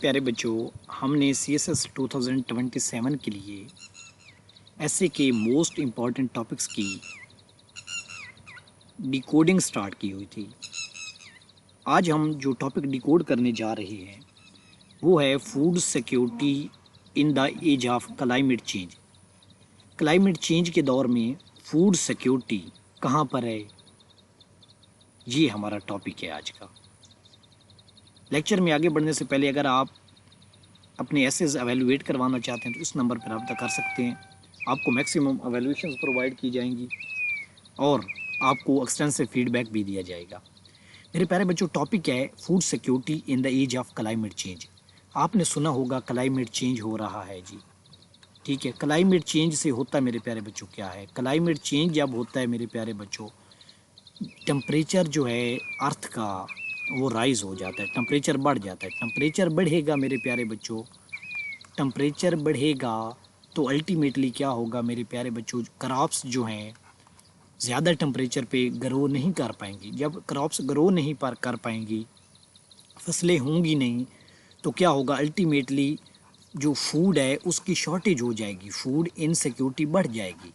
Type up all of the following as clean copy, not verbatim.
پیارے بچوں، ہم نے سی ایس ایس 2027 کے لیے ایسے کے موسٹ امپورٹنٹ ٹاپکس کی ڈیکوڈنگ سٹارٹ کی ہوئی تھی۔ آج ہم جو ٹاپک ڈیکوڈ کرنے جا رہے ہیں وہ ہے food security in the age of climate change. Climate change کے دور میں فوڈ سیکیورٹی کہاں پر ہے، یہ ہمارا ٹاپک ہے آج کا۔ لیکچر میں آگے بڑھنے سے پہلے اگر آپ اپنے ایسیز ایویلویٹ کروانا چاہتے ہیں تو اس نمبر پر رابطہ کر سکتے ہیں۔ آپ کو میکسیمم ایویلویشنز پرووائڈ کی جائیں گی اور آپ کو ایکسٹینسو فیڈ بیک بھی دیا جائے گا۔ میرے پیارے بچوں، ٹاپک ہے food security in the age of climate change. آپ نے سنا ہوگا کلائمیٹ چینج ہو رہا ہے جی، ٹھیک ہے۔ کلائمیٹ چینج سے ہوتا ہے میرے پیارے بچوں کیا ہے؟ کلائمیٹ چینج جب ہوتا ہے میرے پیارے بچوں، ٹمپریچر جو ہے ارتھ کا وہ رائز ہو جاتا ہے، ٹمپریچر بڑھ جاتا ہے۔ ٹمپریچر بڑھے گا میرے پیارے بچوں، ٹمپریچر بڑھے گا تو الٹیمیٹلی کیا ہوگا میرے پیارے بچوں، کراپس جو ہیں زیادہ ٹمپریچر پہ گرو نہیں کر پائیں گی۔ جب کراپس گرو نہیں کر پائیں گی، فصلیں ہوں گی نہیں، تو کیا ہوگا الٹیمیٹلی جو فوڈ ہے اس کی شارٹیج ہو جائے گی، فوڈ انسیکیورٹی بڑھ جائے گی۔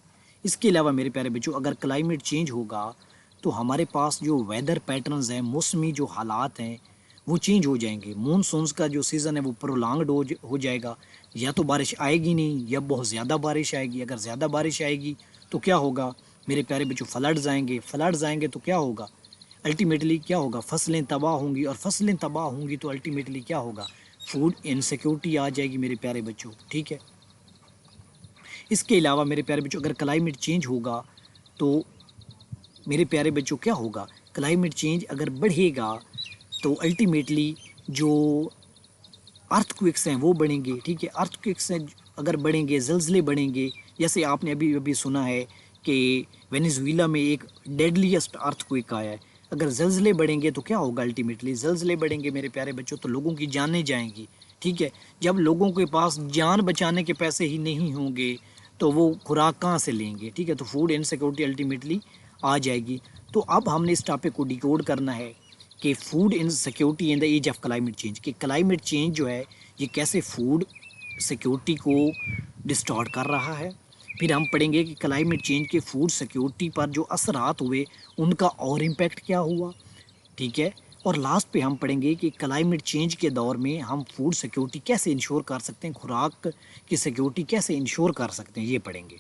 اس کے علاوہ میرے پیارے بچوں، اگر کلائمیٹ چینج ہوگا تو ہمارے پاس جو ویدر پیٹرنز ہیں، موسمی جو حالات ہیں وہ چینج ہو جائیں گے۔ مونسونز کا جو سیزن ہے وہ پرولانگڈ ہو جائے گا، یا تو بارش آئے گی نہیں یا بہت زیادہ بارش آئے گی۔ اگر زیادہ بارش آئے گی تو کیا ہوگا میرے پیارے بچوں، فلڈز آئیں گے تو کیا ہوگا الٹیمیٹلی کیا ہوگا، فصلیں تباہ ہوں گی، اور فصلیں تباہ ہوں گی تو الٹیمیٹلی کیا ہوگا، فوڈ انسیکیورٹی آ جائے گی میرے پیارے بچوں، ٹھیک ہے۔ اس کے علاوہ میرے پیارے بچوں، اگر کلائمیٹ چینج ہوگا تو میرے پیارے بچوں کیا ہوگا، کلائمیٹ چینج اگر بڑھے گا تو الٹیمیٹلی جو ارتھ کوئکس ہیں وہ بڑھیں گے، ٹھیک ہے۔ ارتھ کوئکس اگر بڑھیں گے، زلزلے بڑھیں گے، جیسے آپ نے ابھی سنا ہے کہ وینیزویلا میں ایک ڈیڈلیسٹ ارتھ کوئک آیا ہے۔ اگر زلزلے بڑھیں گے تو کیا ہوگا، الٹیمیٹلی زلزلے بڑھیں گے میرے پیارے بچوں تو لوگوں کی جانیں جائیں گی، ٹھیک ہے۔ جب لوگوں کے پاس جان بچانے کے پیسے ہی نہیں ہوں گے تو وہ خوراک کہاں سے لیں گے، ٹھیک ہے۔ تو فوڈ انسیکیورٹی الٹیمیٹلی آ جائے گی۔ تو اب ہم نے اس ٹاپک کو ڈیکوڈ کرنا ہے کہ food insecurity in the age of climate change, کہ کلائمیٹ چینج جو ہے یہ کیسے فوڈ سیکیورٹی کو ڈسٹارٹ کر رہا ہے۔ پھر ہم پڑھیں گے کہ کلائمیٹ چینج کے فوڈ سیکیورٹی پر جو اثرات ہوئے ان کا اور امپیکٹ کیا ہوا، ٹھیک ہے۔ اور لاسٹ پہ ہم پڑھیں گے کہ کلائمیٹ چینج کے دور میں ہم فوڈ سیکیورٹی کیسے انشور کر سکتے ہیں، خوراک کی سیکیورٹی کیسے انشور کر سکتے ہیں، یہ پڑھیں گے۔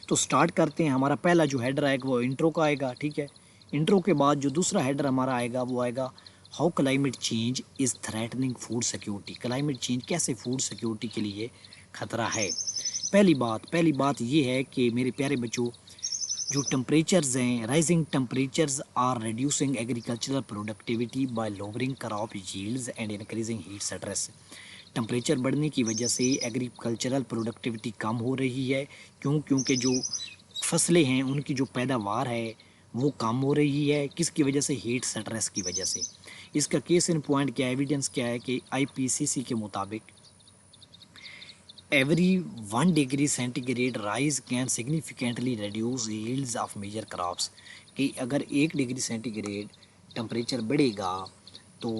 تو سٹارٹ کرتے ہیں۔ ہمارا پہلا جو ہیڈر آئے گا وہ انٹرو کا آئے گا، ٹھیک ہے۔ انٹرو کے بعد جو دوسرا ہیڈر ہمارا آئے گا وہ آئے گا how climate change is threatening food security, climate change کیسے فوڈ سیکیورٹی کے لیے خطرہ ہے۔ پہلی بات یہ ہے کہ میرے پیارے بچوں، جو ٹمپریچرز ہیں، rising temperatures are reducing agricultural productivity by lowering crop yields and increasing heat stress. Temperature بڑھنے کی وجہ سے ایگریکلچرل پروڈکٹیوٹی کم ہو رہی ہے، کیونکہ جو فصلیں ہیں ان کی جو پیداوار ہے وہ کم ہو رہی ہے، کس کی وجہ سے، ہیٹ سٹریس کی وجہ سے۔ اس کا کیس ان پوائنٹ کیا ہے، ایویڈنس کیا ہے کہ IPCC کے مطابق every 1 degree centigrade rise can significantly reduce yields of major crops, کہ اگر 1 ڈگری سینٹی گریڈ ٹمپریچر بڑھے گا تو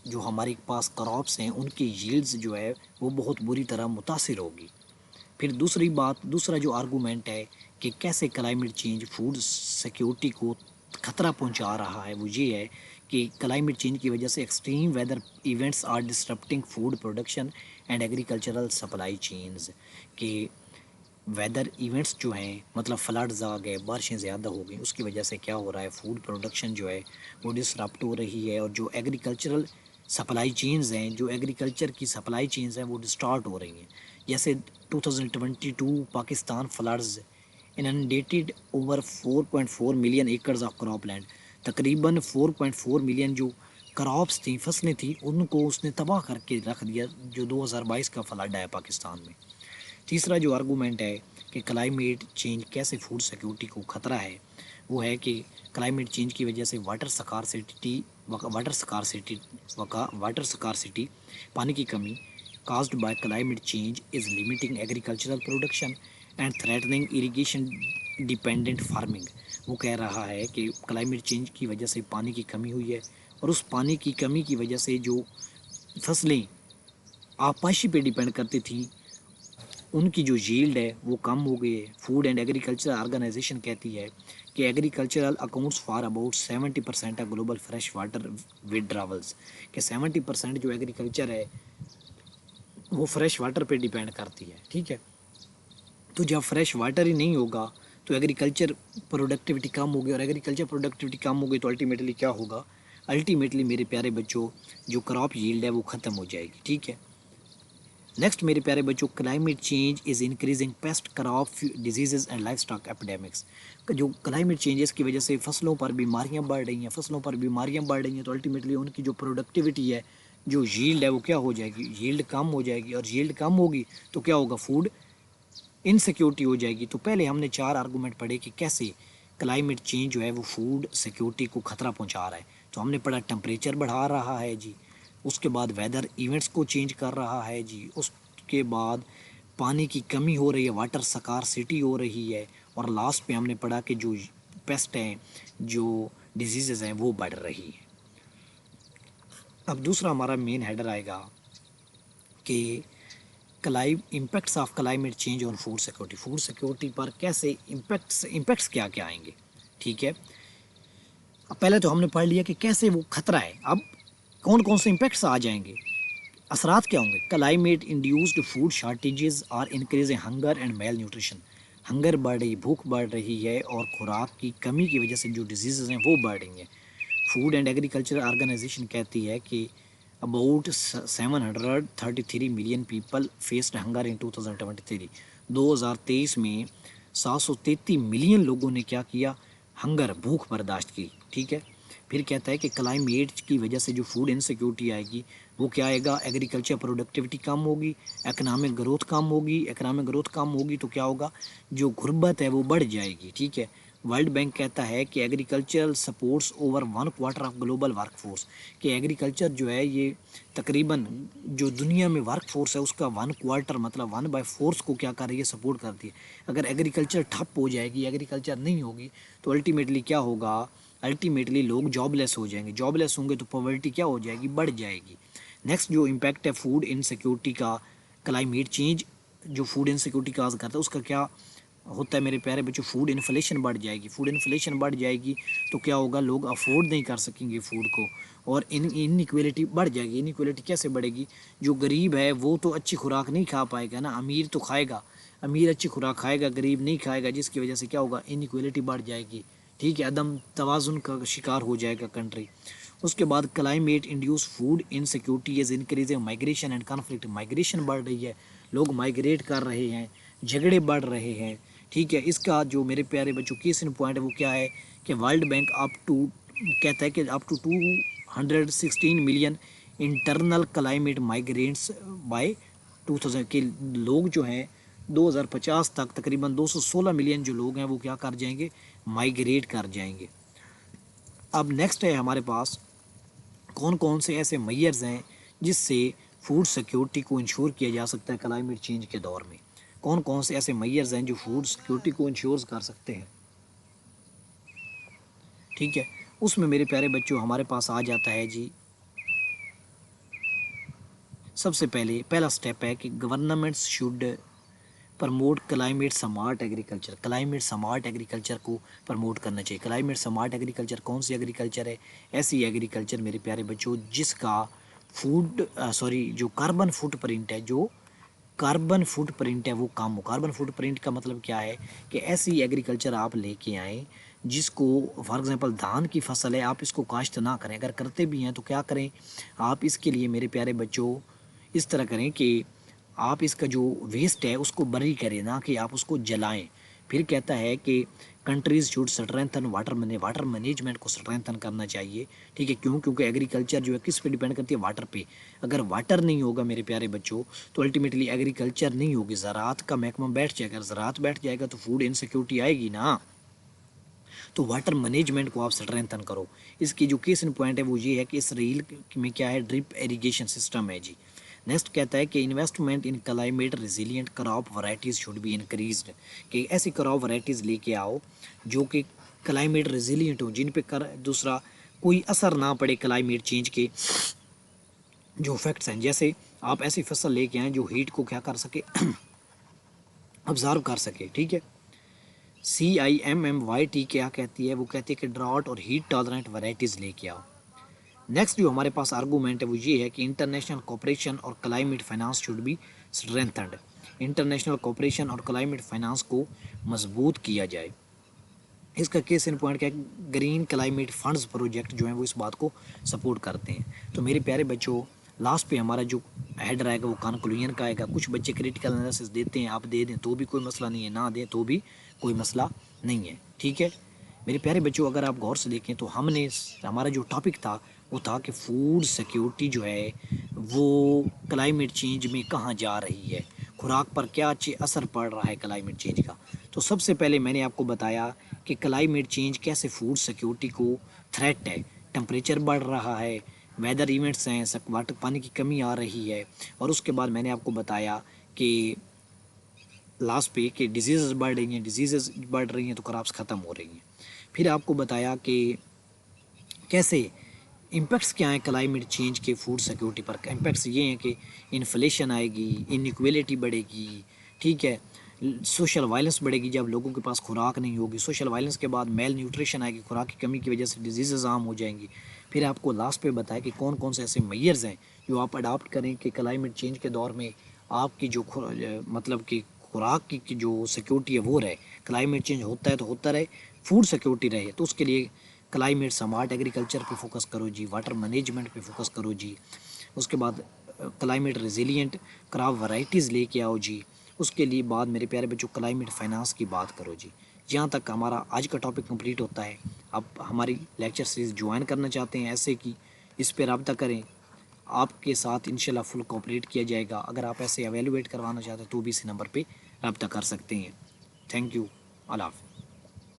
جو ہمارے پاس کراپس ہیں ان کی ییلڈز جو ہے وہ بہت بری طرح متاثر ہوگی۔ پھر دوسرا جو آرگومنٹ ہے کہ کیسے کلائمیٹ چینج فوڈ سیکیورٹی کو خطرہ پہنچا رہا ہے، وہ یہ ہے کہ کلائمیٹ چینج کی وجہ سے extreme weather events are disrupting food production and agricultural supply chains, کہ ویدر ایونٹس جو ہیں، مطلب فلڈز آ گئے، بارشیں زیادہ ہو گئیں، اس کی وجہ سے کیا ہو رہا ہے، فوڈ پروڈکشن جو ہے وہ ڈسرپٹ ہو رہی ہے، اور جو ایگریکلچرل سپلائی چینز ہیں، جو ایگریکلچر کی سپلائی چینز ہیں وہ ڈسٹارٹ ہو رہی ہیں۔ جیسے 2022 Pakistan floods inundated over 4.4 million acres of crop land, تقریباً 4.4 ملین جو کراپس تھیں، فصلیں تھیں، ان کو اس نے تباہ کر کے رکھ دیا، جو 2022 کا فلڈ ہے پاکستان میں۔ تیسرا جو آرگومنٹ ہے کہ کلائمیٹ چینج کیسے فوڈ سیکیورٹی کو خطرہ ہے، وہ ہے کہ کلائمیٹ چینج کی وجہ سے واٹر سکارسٹی پانی کی کمی caused by climate change is limiting agricultural production and threatening irrigation dependent farming۔ وہ کہہ رہا ہے کہ کلائمیٹ چینج کی وجہ سے پانی کی کمی ہوئی ہے، اور اس پانی کی کمی کی وجہ سے جو فصلیں آبپاشی پہ ڈیپینڈ کرتی تھیں ان کی جو ییلڈ ہے وہ کم ہو گئی ہے. فوڈ اینڈ ایگریکلچر آرگنائزیشن کہتی ہے کہ agricultural accounts for about 70% global fresh water withdrawals, کہ 70% جو ایگریکلچر ہے وہ فریش واٹر پہ ڈیپینڈ کرتی ہے. ٹھیک ہے، تو جب فریش واٹر ہی نہیں ہوگا تو ایگریکلچر پروڈکٹیوٹی کم ہوگی، اور ایگریکلچر پروڈکٹیوٹی کم ہوگی تو الٹیمیٹلی کیا ہوگا؟ الٹیمیٹلی میرے پیارے بچوں جو کراپ ییلڈ ہے وہ ختم ہو جائے گی. ٹھیک ہے، نیکسٹ میرے پیارے بچوں، climate change is increasing pest crop diseases and livestock epidemics. جو کلائمیٹ چینجز کی وجہ سے فصلوں پر بیماریاں بڑھ رہی ہیں تو الٹیمیٹلی ان کی جو پروڈکٹیوٹی ہے، جو ییلڈ ہے وہ کیا ہو جائے گی؟ ییلڈ کم ہو جائے گی، اور ییلڈ کم ہوگی تو کیا ہوگا؟ فوڈ انسیکیورٹی ہو جائے گی. تو پہلے ہم نے 4 آرگومنٹ پڑھے کہ کیسے کلائمیٹ چینج جو ہے وہ فوڈ سیکیورٹی کو خطرہ پہنچا رہا ہے. تو ہم نے پڑھا ٹمپریچر بڑھا رہا ہے جی، اس کے بعد ویدر ایونٹس کو چینج کر رہا ہے جی، اس کے بعد پانی کی کمی ہو رہی ہے، واٹر سکارسٹی ہو رہی ہے، اور لاسٹ پہ ہم نے پڑھا کہ جو پیسٹ ہیں، جو ڈیزیزز ہیں وہ بڑھ رہی ہیں. اب دوسرا ہمارا مین ہیڈر آئے گا کہ impacts of climate change on food security. Food security پر کیسے امپیکٹس کیا کیا آئیں گے. ٹھیک ہے، اب پہلے تو ہم نے پڑھ لیا کہ کیسے وہ خطرہ ہے، اب کون کون سے امپیکٹس آ جائیں گے، اثرات کیا ہوں گے. Climate induced food shortages are increase hunger and malnutrition. Hunger بڑھ رہی، بھوک بڑھ رہی ہے، اور خوراک کی کمی کی وجہ سے جو ڈیزیزز ہیں وہ بڑھ رہی ہیں. فوڈ اینڈ ایگریکلچر آرگنائزیشن کہتی ہے کہ about 733 million people faced hunger in 2023. 2023 میں 733 ملین لوگوں نے کیا کیا؟ ہنگر، بھوک برداشت کی. ٹھیک ہے، پھر کہتا ہے کہ کلائمیٹ کی وجہ سے جو فوڈ انسیکیورٹی آئے گی وہ کیا آئے گا؟ ایگریکلچر پروڈکٹیوٹی کم ہوگی، اکنامک گروتھ کم ہوگی تو کیا ہوگا؟ جو غربت ہے وہ بڑھ جائے گی. ٹھیک ہے، ورلڈ بینک کہتا ہے کہ agriculture sports over 1/4 of global work force, کہ ایگریکلچر جو ہے یہ تقریباً جو دنیا میں ورک فورس ہے اس کا 1/4 مطلب 1/4 کو کیا کر رہی ہے؟ سپورٹ کرتی ہے. اگر ایگریکلچر ٹھپ ہو جائے گی، ایگریکلچر نہیں ہوگی تو الٹیمیٹلی کیا ہوگا؟ الٹیمیٹلی لوگ جاب لیس ہو جائیں گے. جاب لیس ہوں گے تو پاورٹی کیا ہو جائے گی؟ بڑھ جائے گی. نیکسٹ جو امپیکٹ ہے فوڈ انسیکیورٹی کا، کلائمیٹ چینج جو فوڈ انسیکیورٹی کا کرتا ہے اس کا کیا ہوتا ہے میرے پیارے بچوں؟ فوڈ انفلیشن بڑھ جائے گی. فوڈ انفلیشن بڑھ جائے گی تو کیا ہوگا؟ لوگ افورڈ نہیں کر سکیں گے فوڈ کو، اور انیکویلٹی بڑھ جائے گی. انیکویلٹی کیسے بڑھے گی؟ جو غریب ہے وہ تو اچھی خوراک نہیں کھا پائے گا نا، امیر تو کھائے گا، امیر اچھی خوراک کھائے گا، غریب نہیں کھائے گا، جس کی وجہ سے کیا ہوگا؟ انیکویلٹی بڑھ جائے گی. ٹھیک ہے، عدم توازن کا شکار ہو جائے گا کنٹری. اس کے بعد climate induce food insecurity is increasing migration and conflict. Migration بڑھ رہی ہے، لوگ مائگریٹ کر رہے ہیں، جھگڑے بڑھ رہے ہیں. ٹھیک ہے، اس کا جو میرے پیارے بچوں کیس ان پوائنٹ ہے وہ کیا ہے کہ ورلڈ بینک کہتا ہے کہ up to 216 million internal climate migrants by 2000 کے لوگ جو ہیں 2050 تک تقریباً 216 ملین جو لوگ ہیں وہ کیا کر جائیں گے؟ مائگریٹ کر جائیں گے. اب نیکسٹ ہے ہمارے پاس کون کون سے ایسے میئرز ہیں جس سے فوڈ سیکیورٹی کو انشور کیا جا سکتا ہے کلائمیٹ چینج کے دور میں. کون کون سے ایسے میئرز ہیں جو فوڈ سیکیورٹی کو انشور کر سکتے ہیں. ٹھیک ہے، اس میں میرے پیارے بچوں ہمارے پاس آ جاتا ہے جی، سب سے پہلا سٹیپ ہے کہ governments should promote climate smart agriculture. Climate smart agriculture کو پرموٹ کرنا چاہیے. کلائمیٹ سمارٹ ایگریکلچر کون سی ایگریکلچر ہے؟ ایسی ایگریکلچر میرے پیارے بچوں جس کا جو کاربن فٹ پرنٹ ہے وہ کم ہو. کاربن فٹ پرنٹ کا مطلب کیا ہے کہ ایسی ایگریکلچر آپ لے کے آئیں جس کو فار ایگزامپل دھان کی فصل ہے، آپ اس کو کاشت نہ کریں، اگر کرتے بھی ہیں تو کیا کریں؟ آپ اس کے لیے میرے پیارے بچوں اس طرح کریں کہ آپ اس کا جو ویسٹ ہے اس کو بری کریں، نہ کہ آپ اس کو جلائیں. پھر کہتا ہے کہ countries should strengthen water management کو اسٹرینتھن کرنا چاہیے. ٹھیک ہے، کیونکہ ایگریکلچر جو ہے کس پہ ڈیپینڈ کرتی ہے؟ واٹر پہ. اگر واٹر نہیں ہوگا میرے پیارے بچوں تو الٹیمیٹلی ایگریکلچر نہیں ہوگی، زراعت کا محکمہ بیٹھ جائے گا. اگر زراعت بیٹھ جائے گا تو فوڈ انسیکیورٹی آئے گی نا. تو واٹر مینجمنٹ کو آپ اسٹرینتھن کرو. اس کی جو کیس ان پوائنٹ ہے وہ یہ ہے کہ اس ریل میں کیا ہے؟ ڈرپ ایریگیشن سسٹم ہے جی. نیکسٹ کہتا ہے کہ investment in climate resilient crop varieties should be increased. کہ ایسی کراپ ورائٹیز لے کے آؤ جو کہ کلائمیٹ ریزیلینٹ ہوں، جن پہ دوسرا کوئی اثر نہ پڑے کلائمیٹ چینج کے. جو فیکٹس ہیں، جیسے آپ ایسی فصل لے کے آئیں جو ہیٹ کو کیا کر سکے، ابزارو کر سکے، ٹھیک ہے۔ CIMMYT کیا کہتی ہے؟ وہ کہتی ہے کہ ڈراٹ اور ہیٹ ٹالرنٹ ورائٹیز لے کے آؤ۔ نیکسٹ جو ہمارے پاس آرگومنٹ ہے وہ یہ ہے کہ انٹرنیشنل کوپریشن اور climate finance should be strengthened, international cooperation اور کلائمیٹ فائنانس کو مضبوط کیا جائے۔ اس کا کیس ان پوائنٹ کیا ہے؟ گرین کلائمیٹ فنڈز پروجیکٹ جو ہیں وہ اس بات کو سپورٹ کرتے ہیں۔ تو میرے پیارے بچوں، لاسٹ پہ ہمارا جو ہیڈر آئے گا وہ کنکلوژن کا آئے گا۔ کچھ بچے کریٹیکل انالیسس دیتے ہیں، آپ دے دیں تو بھی کوئی مسئلہ نہیں ہے، نہ دیں تو بھی کوئی مسئلہ نہیں ہے، ٹھیک ہے۔ میرے پیارے بچوں، اگر آپ غور سے دیکھیں تو ہمارا جو ٹاپک تھا وہ تھا کہ فوڈ سیکیورٹی جو ہے وہ کلائمیٹ چینج میں کہاں جا رہی ہے، خوراک پر کیا اثر پڑ رہا ہے کلائمیٹ چینج کا۔ تو سب سے پہلے میں نے آپ کو بتایا کہ کلائمیٹ چینج کیسے فوڈ سیکیورٹی کو تھریٹ ہے، ٹمپریچر بڑھ رہا ہے، ویدر ایونٹس ہیں، واٹر پانی کی کمی آ رہی ہے، اور اس کے بعد میں نے آپ کو بتایا کہ لاسٹ پہ کہ ڈیزیزز بڑھ رہی ہیں تو کراپس ختم ہو رہی ہیں۔ پھر آپ کو بتایا کہ کیسے امپیکٹس کیا ہیں کلائمیٹ چینج کے فوڈ سیکیورٹی پر۔ امپیکٹس یہ ہیں کہ انفلیشن آئے گی، انیکویلٹی بڑھے گی، ٹھیک ہے، سوشل وائلنس بڑھے گی جب لوگوں کے پاس خوراک نہیں ہوگی، سوشل وائلنس کے بعد میل نیوٹریشن آئے گی، خوراک کی کمی کی وجہ سے ڈیزیزز عام ہو جائیں گی۔ پھر آپ کو لاسٹ پہ بتایا کہ کون کون سے ایسے میئرز ہیں جو آپ اڈاپٹ کریں کہ کلائمیٹ چینج کے دور میں آپ کی جو مطلب کہ خوراک کی جو سیکیورٹی ہے وہ رہے، کلائمیٹ چینج ہوتا ہے تو ہوتا رہے، فوڈ سیکیورٹی رہے۔ تو اس کے لیے کلائمیٹ سمارٹ ایگریکلچر پہ فوکس کرو جی، واٹر مینجمنٹ پہ فوکس کرو جی، اس کے بعد کلائمیٹ ریزیلینٹ کراپ ورائٹیز لے کے آؤ جی، اس کے لیے بعد میرے پیارے بچوں کلائمیٹ فائنانس کی بات کرو جی۔ جہاں تک ہمارا آج کا ٹاپک کمپلیٹ ہوتا ہے۔ اب ہماری لیکچر سیریز جوائن کرنا چاہتے ہیں ایسے کی، اس پہ رابطہ کریں، آپ کے ساتھ انشاءاللہ فل کوپریٹ کیا جائے گا۔ اگر آپ ایسے ایویلویٹ کروانا چاہتے ہیں تو بھی اسی نمبر پہ رابطہ کر سکتے ہیں۔ تھینک یو، اللہ حافظ۔